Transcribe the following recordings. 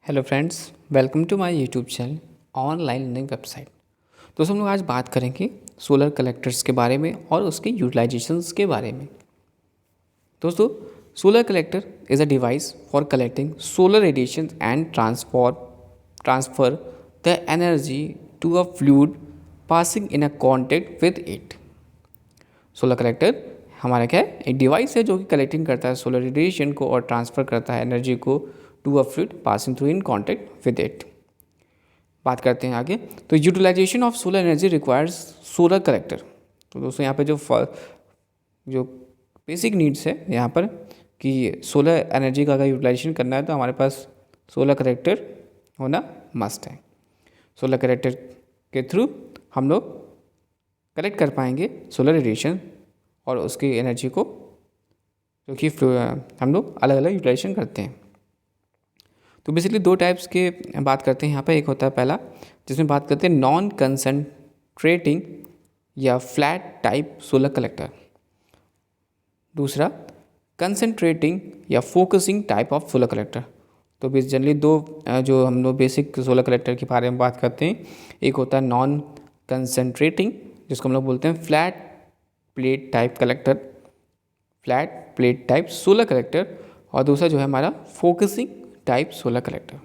Hello friends, welcome to my YouTube channel online learning website. दोस्तों हम लोग आज बात करेंगे सोलर कलेक्टर्स के बारे में और उसके यूटिलाइजेशंस के बारे में। दोस्तों, solar collector is a device for collecting solar radiation and transfer the energy to a fluid passing in a contact with it. Solar collector हमारा क्या है, एक डिवाइस है जो कि कलेक्टिंग करता है सोलर रेडिएशन को और ट्रांसफ़र करता है एनर्जी को to a fluid passing through in contact with it. बात करते हैं आगे। तो utilization of solar energy requires solar collector. तो दोस्तों यहाँ पे जो बेसिक नीड्स है यहाँ पर कि सोलर एनर्जी का अगर यूटिलाइजेशन करना है तो हमारे पास सोलर कलेक्टर होना मस्ट है। सोलर कलेक्टर के थ्रू हम लोग कलेक्ट कर पाएंगे सोलर रेडिएशन और उसकी एनर्जी को, जो कि हम लोग अलग अलग यूटिलाइजेशन करते हैं। तो बेसिकली दो टाइप्स के बात करते हैं यहाँ पर। एक होता है पहला, जिसमें बात करते हैं नॉन कंसंट्रेटिंग या फ्लैट टाइप सोलर कलेक्टर। दूसरा कंसंट्रेटिंग या focusing type of solar collector. तो बेस जनरली दो जो हम लोग बेसिक सोलर कलेक्टर के बारे में बात करते हैं, एक होता है नॉन कंसंट्रेटिंग जिसको हम लोग बोलते हैं flat plate type collector, flat plate type solar collector, और दूसरा जो है हमारा फोकसिंग टाइप सोलर कलेक्टर।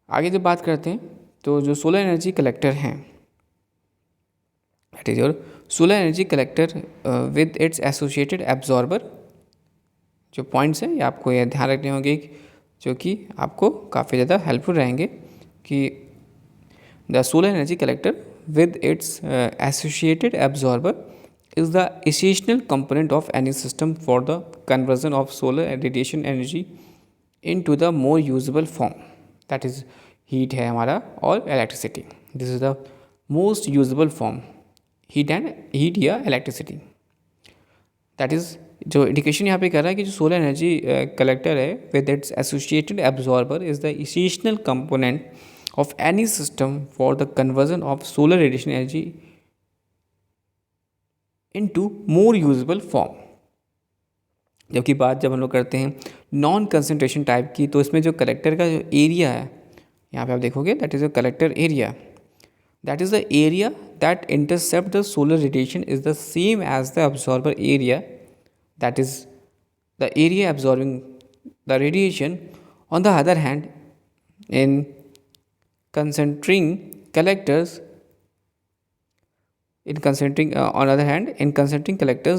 आगे जब बात करते हैं तो जो सोलर एनर्जी कलेक्टर हैं, that is your solar energy collector with its associated absorber. जो पॉइंट्स हैं ये आपको ये ध्यान रखने होंगे जो कि आपको काफ़ी ज़्यादा हेल्पफुल रहेंगे कि the solar energy collector with its associated absorber is the essential component of any system for the conversion of solar radiation energy into the more usable form, that is heat है हमारा और electricity. This is the most usable form, heat या electricity. That is जो indication यहाँ पे कर रहा है कि जो सोलर एनर्जी कलेक्टर है with its associated absorber is the essential component of any system for the conversion of solar radiation energy into more usable form। जबकि बात जब हम लोग करते हैं नॉन कंसंट्रेशन टाइप की, तो इसमें जो कलेक्टर का जो एरिया है यहाँ पे आप देखोगे, that is a collector area, that is the area that intercept the solar radiation is the same as the absorber area, that is the area absorbing the radiation. On the other hand, in concentrating collectors,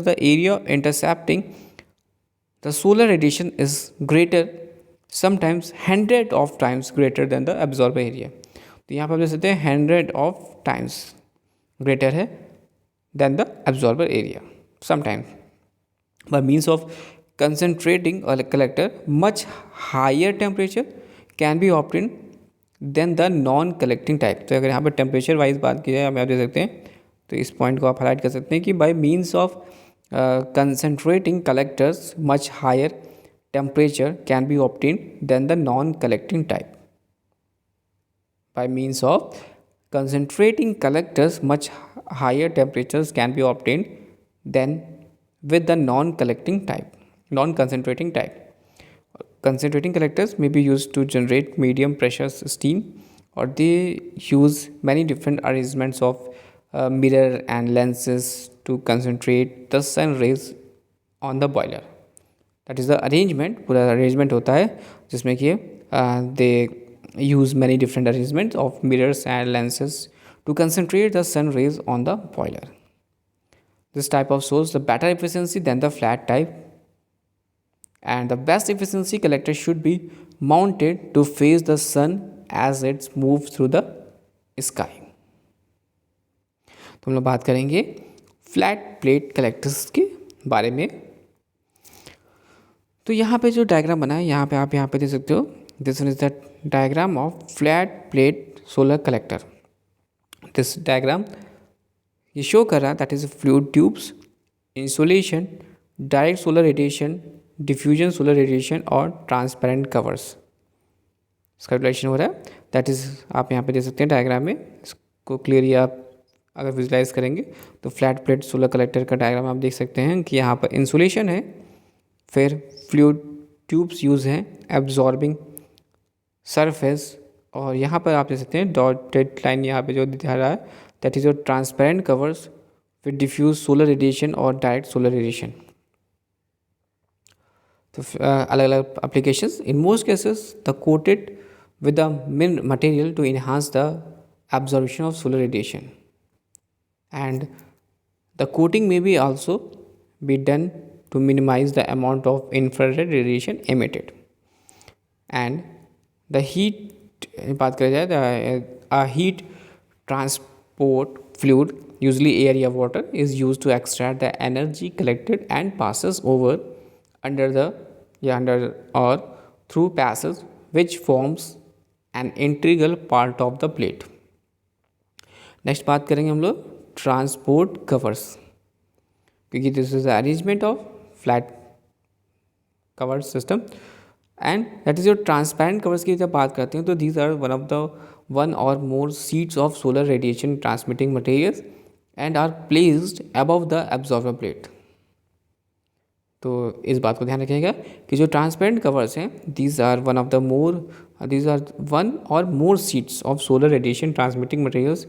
the area intercepting the solar radiation is greater, sometimes 100 of times greater than the absorber area. तो यहाँ पर आप देख सकते हैं 100 of times greater है than the absorber area sometimes. By means of concentrating a collector, much higher temperature can be obtained than the non collecting type. तो अगर यहाँ पर टेम्परेचर वाइज बात की जाए, हम आप देख सकते हैं, तो इस पॉइंट को आप हाईलाइट कर सकते हैं कि by means of concentrating collectors much higher temperature can be obtain than the non collecting type. By means of concentrating collectors much higher temperatures can be obtain than with the non-collecting type, non-concentrating type. Concentrating collectors may be used to generate medium pressure steam, or they use many different arrangements of mirror and lenses to concentrate the sun rays on the boiler. That is the arrangement, पूरा arrangement होता है जिसमें कि they use many different arrangements of mirrors and lenses to concentrate the sun rays on the boiler. This type of shows the better efficiency than the flat type, and the best efficiency collector should be mounted to face the sun as it moves through the sky. तो हम लोग बात करेंगे flat plate collectors के बारे में। तो यहाँ पे जो डायग्राम बना है, यहाँ पे आप यहाँ पे देख सकते हो, this is the diagram of flat plate solar collector. This diagram ये शो कर रहा है that is fluid tubes, insulation, direct solar radiation, diffusion solar radiation और ट्रांसपेरेंट कवर्स। इसका यूटिलाइजेशन हो रहा है, दैट इज आप यहाँ पे देख सकते हैं डायग्राम में। इसको क्लियरली आप अगर विजुलाइज करेंगे तो फ्लैट प्लेट सोलर कलेक्टर का डायग्राम आप देख सकते हैं कि यहाँ पर इंसुलेशन है, फिर फ्लूइड ट्यूब्स यूज़ हैं एब्जॉर्बिंग सरफेस, और यहाँ पर आप देख सकते हैं डॉटेड लाइन यहाँ पे जो दिखा रहा है, that is your transparent covers with diffuse solar radiation और डायरेक्ट सोलर रेडिएशन। तो अलग अलग applications. In most cases, the coated with the min material to enhance the absorption of solar radiation, and the coating may be also be done to minimize the amount of infrared radiation emitted. And the heat बात करें जाए, a heat transport fluid, usually air या water, is used to extract the energy collected and passes over under or through passes which forms an integral part of the plate. Next बात करेंगे हम लोग transport covers, क्योंकि this is the arrangement of flat cover system and that is your transparent covers की जब बात करते हैं तो these are one or more sheets of solar radiation transmitting materials and are placed above the absorber plate. तो इस बात को ध्यान रखिएगा कि जो ट्रांसपेरेंट कवर्स हैं these are one or more sheets of solar radiation transmitting materials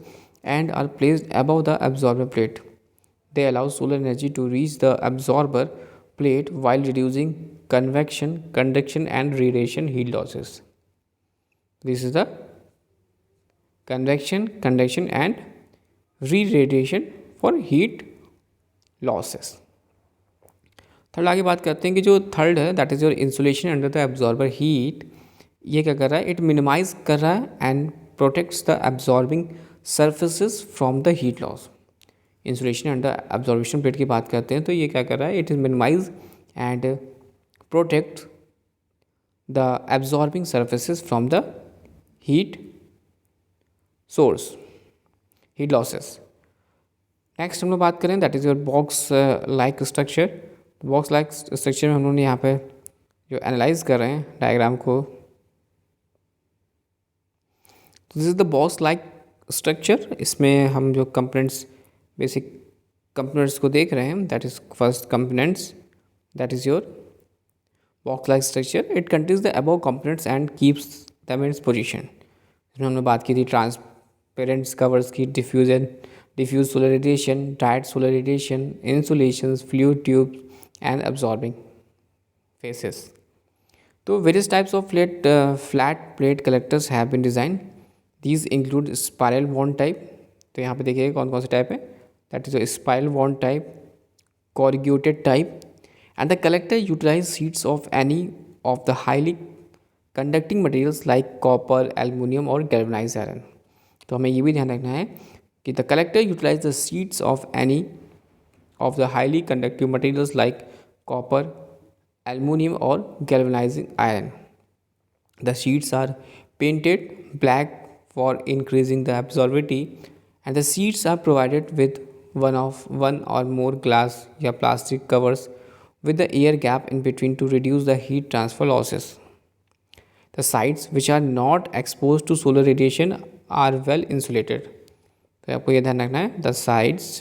and are placed above the absorber plate. They allow solar energy to reach the absorber plate while reducing convection, conduction and radiation heat losses. This is the convection, conduction and re-radiation for heat losses. Third आगे बात करते हैं कि जो third है that is your insulation under the absorber heat. ये क्या कर रहा है, इट मिनिमाइज कर रहा है and protects the absorbing surfaces from the heat loss. Insulation under absorption plate की बात करते हैं तो ये क्या कर रहा है, it is minimize and protect the absorbing surfaces from the heat source, heat losses. Next हम लोग बात करें that is your box like structure. Box like structure में हम लोग ने यहाँ पे जो एनालाइज कर रहे हैं डायग्राम को, this is the box like structure. इसमें हम जो कंपोनेंट्स, बेसिक कंपोनेंट्स को देख रहे हैं that is first components, that is your box like structure. It contains the above components and keeps them in position. इसमें हमने बात की थी ट्रांसपेरेंट कवर्स की, diffuse solar radiation, direct solar radiation, insulation, fluid tube and absorbing faces. तो various types of flat plate collectors have been design. These include spiral wound type। तो यहाँ पे देखिए कौन कौन से टाइप है, that is spiral wound type, corrugated type, and the collector utilize sheets of any of the highly conducting materials like copper, aluminum और galvanized iron। तो हमें ये भी ध्यान रखना है कि the collector utilize the sheets of any of the highly conductive materials like copper, aluminum or galvanizing iron. The sheets are painted black for increasing the absorbability, and the sheets are provided with one or more glass या plastic covers with the air gap in between to reduce the heat transfer losses. The sides which are not exposed to solar radiation are well insulated। तो आपको ये ध्यान रखना है, the sides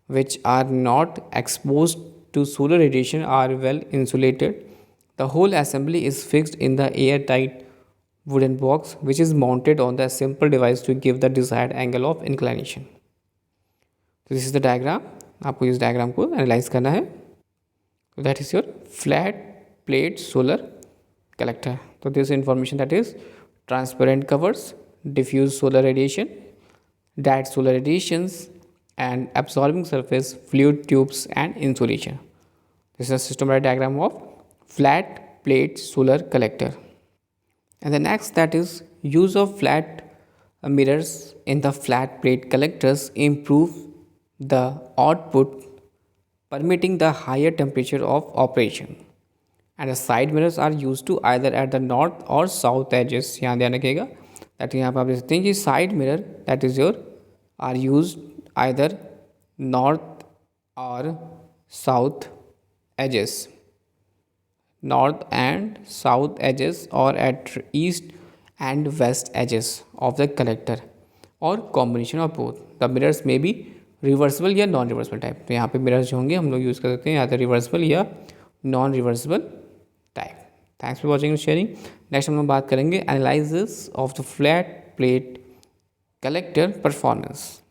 which are not exposed to solar radiation are well insulated. The whole assembly is fixed in the airtight wooden box which is mounted on the simple device to give the desired angle of inclination। तो this is the diagram, आपको इस diagram को analyse करना है। तो that is your flat plate solar collector. तो this information that is transparent covers, diffuse solar radiation, direct solar radiations and absorbing surface, fluid tubes and insulation. This is a systematic diagram of flat plate solar collector. And the next that is use of flat mirrors in the flat plate collectors improve the output, permitting the higher temperature of operation. And the side mirrors are used to either at the north or south edges। यहाँ ध्यान रखिएगा that यहाँ पर आप देख सकते हैं कि side mirror that is your are use either north or south edges, north and south edges or at east and west edges of the collector or combination of both. The mirrors may be reversible या non reversible type. तो यहाँ पे mirrors जो होंगे हम लोग use कर सकते हैं या तो रिवर्सिबल या non reversible type. Thanks for watching and sharing. Next हम लोग बात करेंगे analysis of the flat plate collector performance.